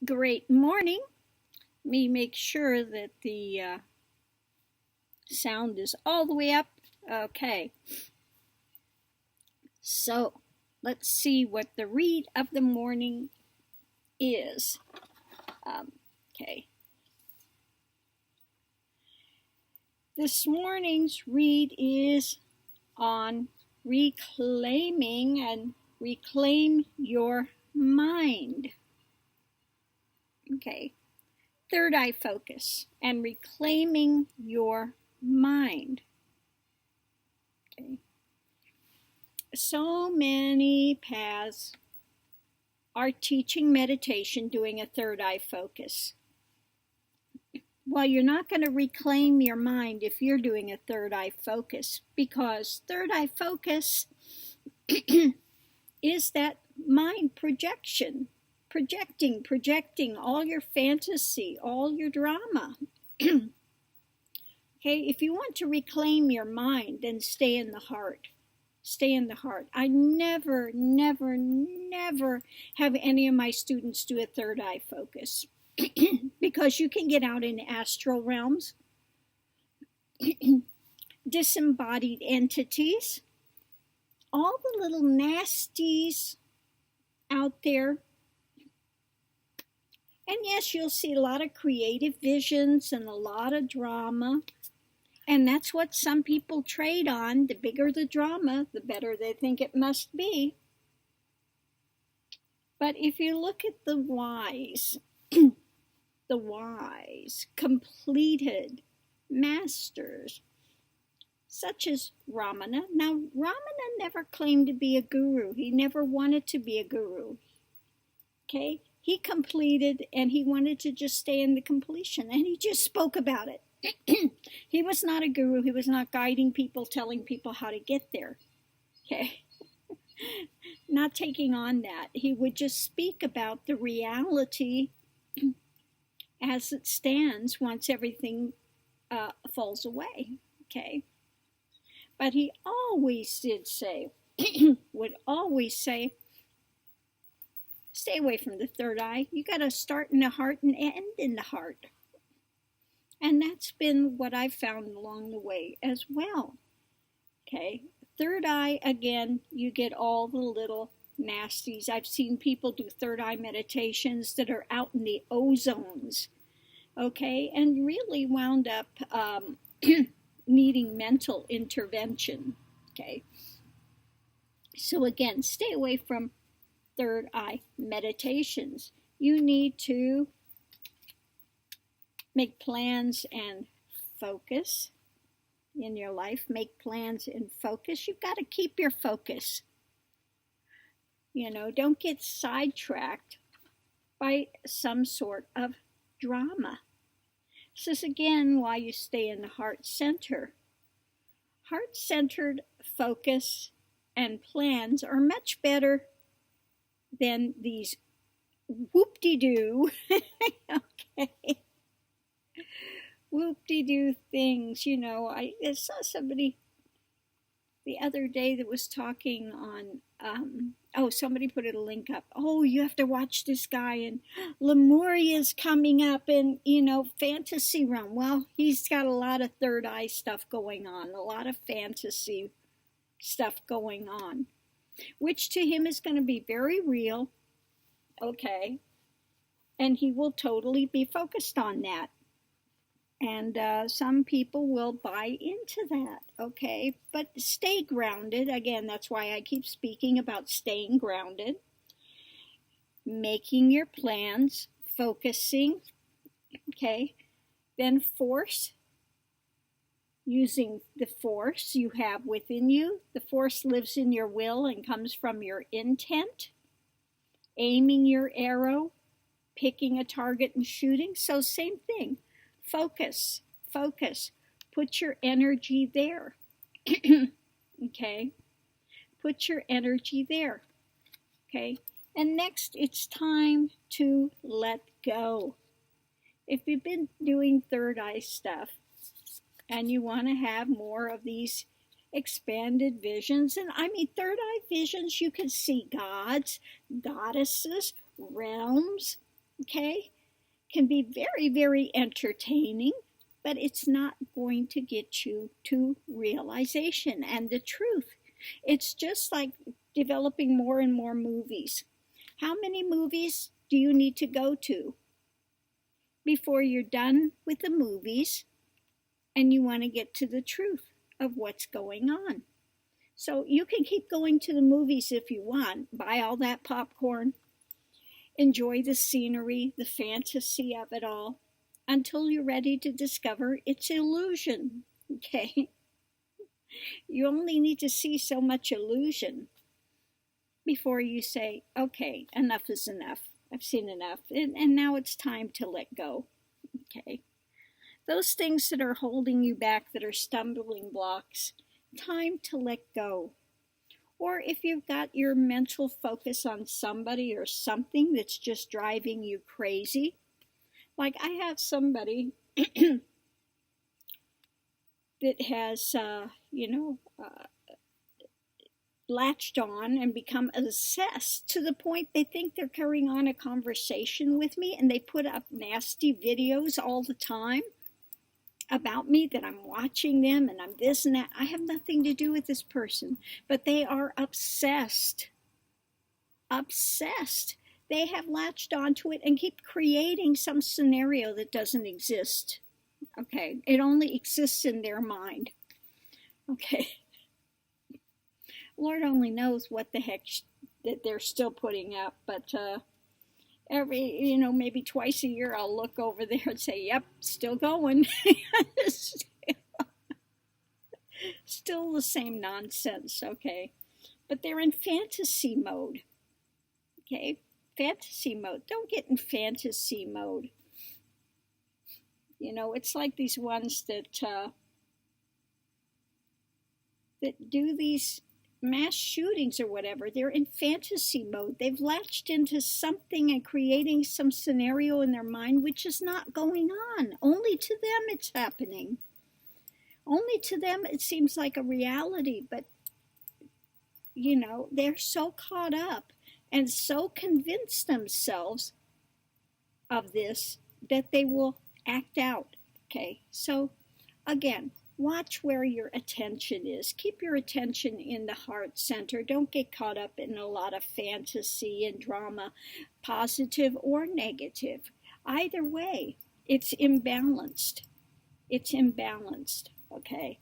Great morning. Let me make sure that the sound is all the way up. Okay, so let's see what the read of the morning is. Okay. This morning's read is on reclaiming and reclaim your mind. Okay. Third eye focus and reclaiming your mind. Okay. So many paths are teaching meditation doing a third eye focus. Well, you're not going to reclaim your mind if you're doing a third eye focus, because third eye focus is that mind projection. Projecting all your fantasy, all your drama. Okay, if you want to reclaim your mind, then stay in the heart. Stay in the heart. I never have any of my students do a third eye focus because you can get out in astral realms, disembodied entities, all the little nasties out there. And yes, you'll see a lot of creative visions and a lot of drama. And that's what some people trade on. The bigger the drama, the better they think it must be. But if you look at the wise, completed masters, such as Ramana. Now, Ramana never claimed to be a guru. He never wanted to be a guru. Okay? He completed and he wanted to just stay in the completion, and he just spoke about it. He was not a guru. He was not guiding people, telling people how to get there. Okay. Not taking on that. He would just speak about the reality as it stands once everything falls away. Okay. But he always did say, would always say, stay away from the third eye. You got to start in the heart and end in the heart. And that's been what I've found along the way as well. Okay. Third eye, again, you get all the little nasties. I've seen people do third eye meditations that are out in the ozones. Okay. And really wound up needing mental intervention. Okay. So again, stay away from third eye meditations. You need to make plans and focus in your life. Make plans and focus. You've got to keep your focus. Don't get sidetracked by some sort of drama. This is again why you stay in the heart center. Heart-centered focus and plans are much better than these whoop-de-doo, okay, whoop-de-doo things. I saw somebody the other day that was talking on, somebody put a link up. Oh, you have to watch this guy, and Lemuria's coming up, and, fantasy realm. Well, he's got a lot of third eye stuff going on, a lot of fantasy stuff going on, which to him is going to be very real, okay, and he will totally be focused on that. And some people will buy into that, okay, but stay grounded. Again, that's why I keep speaking about staying grounded, making your plans, focusing, okay, then force. Using the force you have within you. The force lives in your will and comes from your intent. Aiming your arrow, picking a target and shooting. So same thing. Focus. Put your energy there. Okay? Put your energy there. Okay? And next, it's time to let go. If you've been doing third eye stuff, and you want to have more of these expanded visions, and third eye visions, you can see gods, goddesses, realms, okay, can be very, very entertaining, but it's not going to get you to realization and the truth. It's just like developing more and more movies. How many movies do you need to go to before you're done with the movies and you want to get to the truth of what's going on? So you can keep going to the movies if you want, buy all that popcorn, enjoy the scenery, the fantasy of it all, until you're ready to discover it's illusion. Okay? You only need to see so much illusion before you say, okay, enough is enough. I've seen enough. And now it's time to let go. Okay? Those things that are holding you back, that are stumbling blocks, time to let go. Or if you've got your mental focus on somebody or something that's just driving you crazy, like I have somebody that has, latched on and become obsessed to the point they think they're carrying on a conversation with me, and they put up nasty videos all the time about me, that I'm watching them and I'm this and that. I have nothing to do with this person, but they are obsessed. Obsessed. They have latched onto it and keep creating some scenario that doesn't exist. Okay, it only exists in their mind. Okay. Lord only knows what the heck that they're still putting up, but every, maybe twice a year I'll look over there and say, yep, still going. Still the same nonsense, okay? But they're in fantasy mode, okay? Fantasy mode. Don't get in fantasy mode. It's like these ones that do these mass shootings or whatever. They're in fantasy mode. They've latched into something and creating some scenario in their mind which is not going on. Only to them it's happening. Only to them it seems like a reality, but they're so caught up and so convinced themselves of this that they will act out. Okay, so again, watch where your attention is. Keep your attention in the heart center. Don't get caught up in a lot of fantasy and drama, positive or negative. Either way, it's imbalanced. It's imbalanced, okay?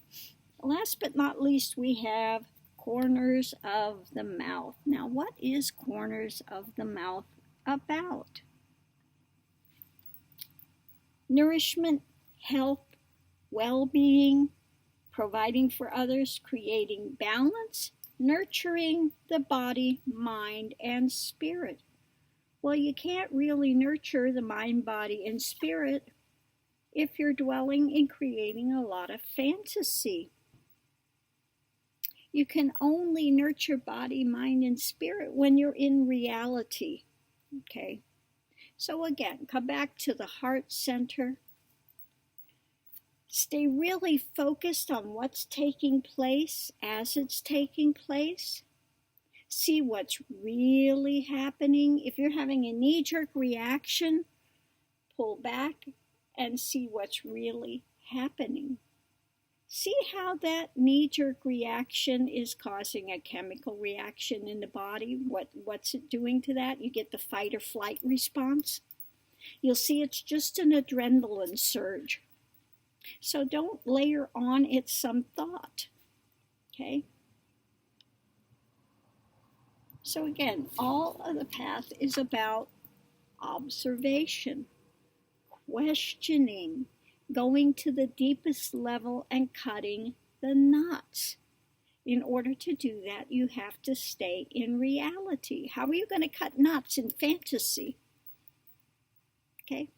Last but not least, we have corners of the mouth. Now, what is corners of the mouth about? Nourishment, health, well-being, providing for others, creating balance, nurturing the body, mind, and spirit. Well, you can't really nurture the mind, body, and spirit if you're dwelling in creating a lot of fantasy. You can only nurture body, mind, and spirit when you're in reality. Okay? So again, come back to the heart center. Stay really focused on what's taking place as it's taking place. See what's really happening. If you're having a knee-jerk reaction, pull back and see what's really happening. See how that knee-jerk reaction is causing a chemical reaction in the body. What's it doing to that? You get the fight or flight response. You'll see it's just an adrenaline surge. So don't layer on it some thought, okay? So again, all of the path is about observation, questioning, going to the deepest level and cutting the knots. In order to do that, you have to stay in reality. How are you going to cut knots in fantasy? Okay?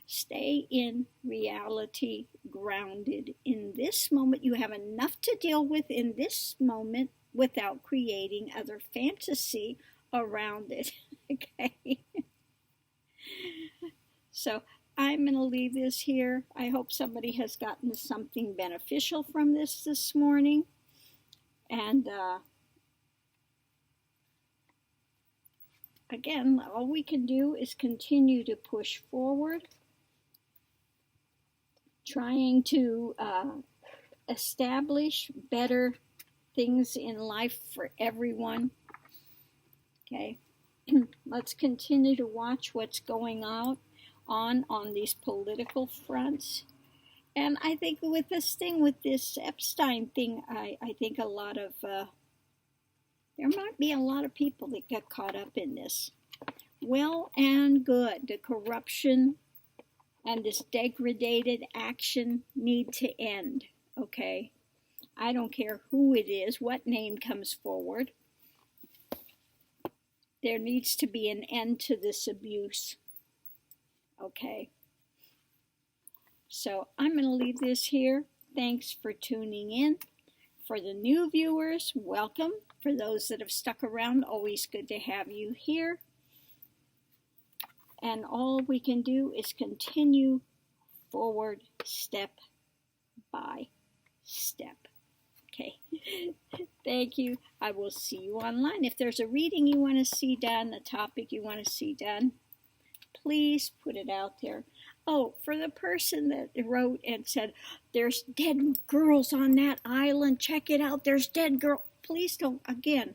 Stay in reality, grounded in this moment. You have enough to deal with in this moment without creating other fantasy around it. Okay? So I'm going to leave this here. I hope somebody has gotten something beneficial from this morning. And again, all we can do is continue to push forward, trying to establish better things in life for everyone. Okay, let's continue to watch what's going on these political fronts. And I think with this Epstein thing, I think a lot of there might be a lot of people that get caught up in this. Well and good. The corruption and this degraded action need to end. Okay, I don't care who it is, what name comes forward. There needs to be an end to this abuse. Okay. So I'm going to leave this here. Thanks for tuning in. For the new viewers, welcome. For those that have stuck around, always good to have you here. And all we can do is continue forward step by step. Okay. Thank you. I will see you online. If there's a reading you want to see done, a topic you want to see done, please put it out there. Oh, for the person that wrote and said, there's dead girls on that island, check it out, there's dead girls. Please don't, again,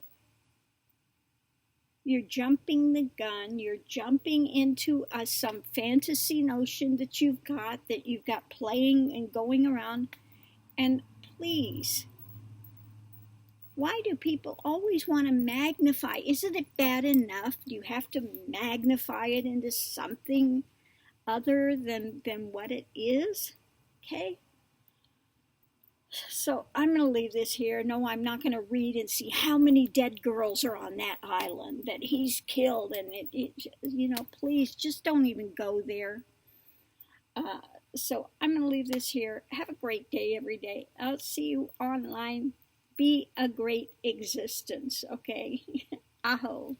you're jumping the gun, you're jumping into some fantasy notion that you've got playing and going around. And please, why do people always want to magnify? Isn't it bad enough? You have to magnify it into something other than what it is. Okay? So I'm going to leave this here. No, I'm not going to read and see how many dead girls are on that island that he's killed. And, please just don't even go there. So I'm going to leave this here. Have a great day every day. I'll see you online. Be a great existence, okay? Aho.